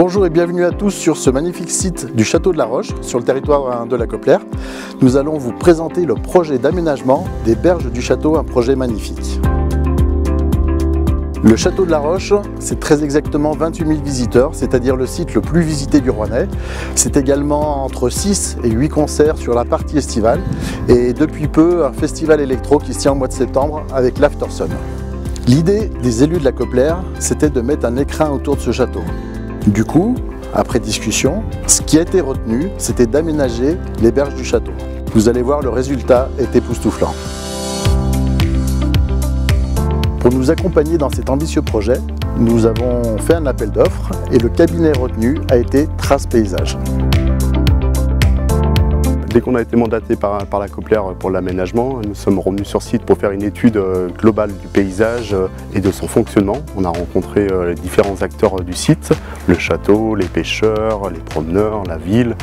Bonjour et bienvenue à tous sur ce magnifique site du Château de la Roche, sur le territoire de la Coplère. Nous allons vous présenter le projet d'aménagement des berges du château, un projet magnifique. Le Château de la Roche, c'est très exactement 28 000 visiteurs, c'est-à-dire le site le plus visité du Rouennais. C'est également entre 6 et 8 concerts sur la partie estivale et depuis peu un festival électro qui se tient au mois de septembre avec l'Aftersun. L'idée des élus de la Coplère, c'était de mettre un écrin autour de ce château. Du coup, après discussion, ce qui a été retenu, c'était d'aménager les berges du château. Vous allez voir, le résultat est époustouflant. Pour nous accompagner dans cet ambitieux projet, nous avons fait un appel d'offres et le cabinet retenu a été Trace Paysage. Dès qu'on a été mandaté par la Coplère pour l'aménagement, nous sommes revenus sur site pour faire une étude globale du paysage et de son fonctionnement. On a rencontré les différents acteurs du site, le château, les pêcheurs, les promeneurs, la ville,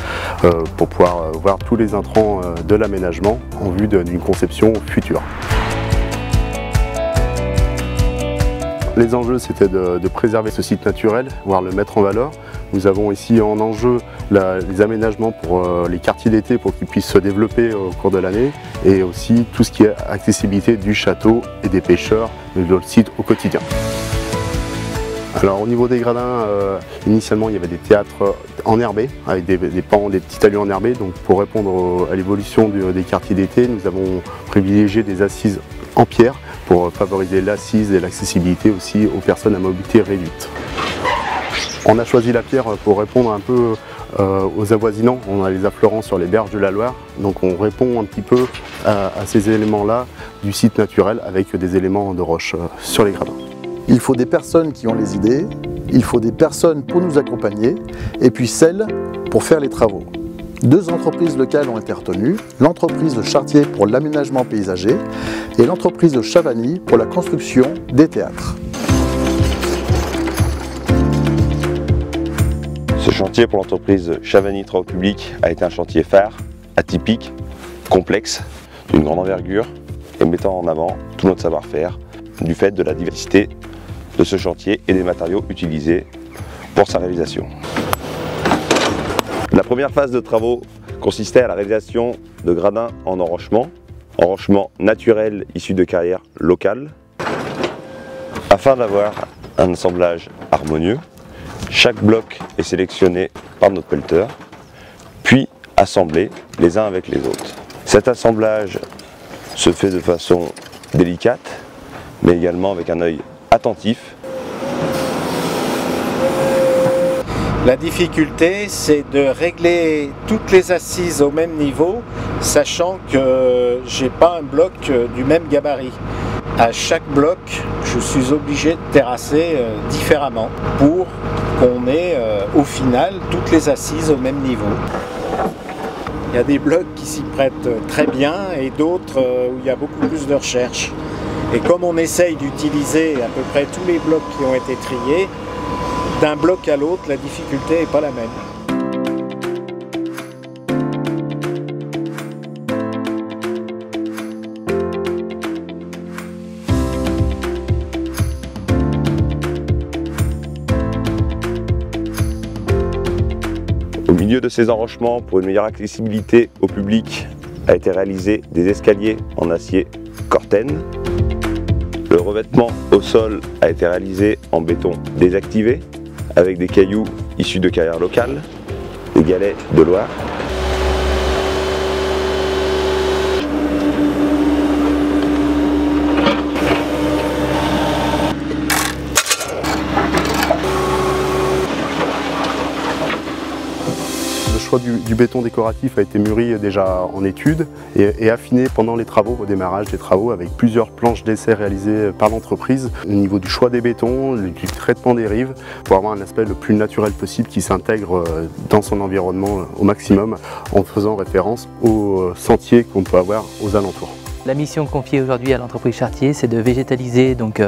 pour pouvoir voir tous les intrants de l'aménagement en vue d'une conception future. Les enjeux, c'était de préserver ce site naturel, voire le mettre en valeur. Nous avons ici en enjeu les aménagements pour les quartiers d'été pour qu'ils puissent se développer au cours de l'année et aussi tout ce qui est accessibilité du château et des pêcheurs de notre site au quotidien. Alors au niveau des gradins, initialement il y avait des théâtres enherbés avec des pans, des petits talus enherbés. Donc pour répondre à l'évolution des quartiers d'été, nous avons privilégié des assises en pierre pour favoriser l'assise et l'accessibilité aussi aux personnes à mobilité réduite. On a choisi la pierre pour répondre un peu aux avoisinants. On a les affleurants sur les berges de la Loire, donc on répond un petit peu à ces éléments-là du site naturel avec des éléments de roche sur les gradins. Il faut des personnes qui ont les idées, il faut des personnes pour nous accompagner et puis celles pour faire les travaux. Deux entreprises locales ont été retenues, l'entreprise de Chartier pour l'aménagement paysager et l'entreprise de Chavani pour la construction des théâtres. Ce chantier pour l'entreprise Chavani Travaux Publics a été un chantier phare, atypique, complexe, d'une grande envergure et mettant en avant tout notre savoir-faire du fait de la diversité de ce chantier et des matériaux utilisés pour sa réalisation. La première phase de travaux consistait à la réalisation de gradins en enrochement naturel issu de carrières locales, afin d'avoir un assemblage harmonieux. Chaque bloc est sélectionné par notre pelleteur, puis assemblé les uns avec les autres. Cet assemblage se fait de façon délicate, mais également avec un œil attentif. La difficulté, c'est de régler toutes les assises au même niveau, sachant que j'ai pas un bloc du même gabarit. À chaque bloc, je suis obligé de terrasser différemment pour qu'on ait au final toutes les assises au même niveau. Il y a des blocs qui s'y prêtent très bien et d'autres où il y a beaucoup plus de recherche. Et comme on essaye d'utiliser à peu près tous les blocs qui ont été triés, d'un bloc à l'autre, la difficulté n'est pas la même. Au milieu de ces enrochements, pour une meilleure accessibilité au public, a été réalisé des escaliers en acier Corten. Le revêtement au sol a été réalisé en béton désactivé, avec des cailloux issus de carrières locales, des galets de Loire. Le choix du béton décoratif a été mûri déjà en études et affiné pendant les travaux, au démarrage des travaux, avec plusieurs planches d'essai réalisées par l'entreprise au niveau du choix des bétons, du traitement des rives, pour avoir un aspect le plus naturel possible qui s'intègre dans son environnement au maximum, en faisant référence aux sentiers qu'on peut avoir aux alentours. La mission confiée aujourd'hui à l'entreprise Chartier, c'est de végétaliser donc,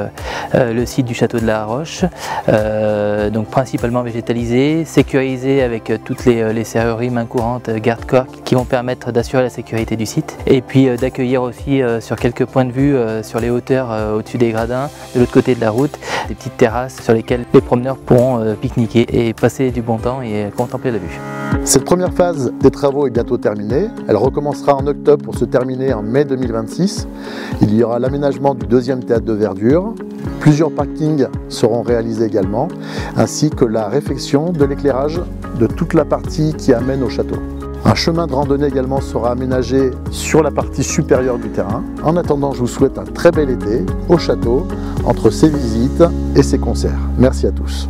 le site du château de la Roche, donc principalement végétalisé, sécurisé avec toutes les serrureries main courantes garde-corps qui vont permettre d'assurer la sécurité du site, et puis d'accueillir aussi sur quelques points de vue sur les hauteurs au-dessus des gradins, de l'autre côté de la route, des petites terrasses sur lesquelles les promeneurs pourront pique-niquer et passer du bon temps et contempler la vue. Cette première phase des travaux est bientôt terminée. Elle recommencera en octobre pour se terminer en mai 2026. Il y aura l'aménagement du deuxième théâtre de verdure. Plusieurs parkings seront réalisés également, ainsi que la réfection de l'éclairage de toute la partie qui amène au château. Un chemin de randonnée également sera aménagé sur la partie supérieure du terrain. En attendant, je vous souhaite un très bel été au château, entre ses visites et ses concerts. Merci à tous.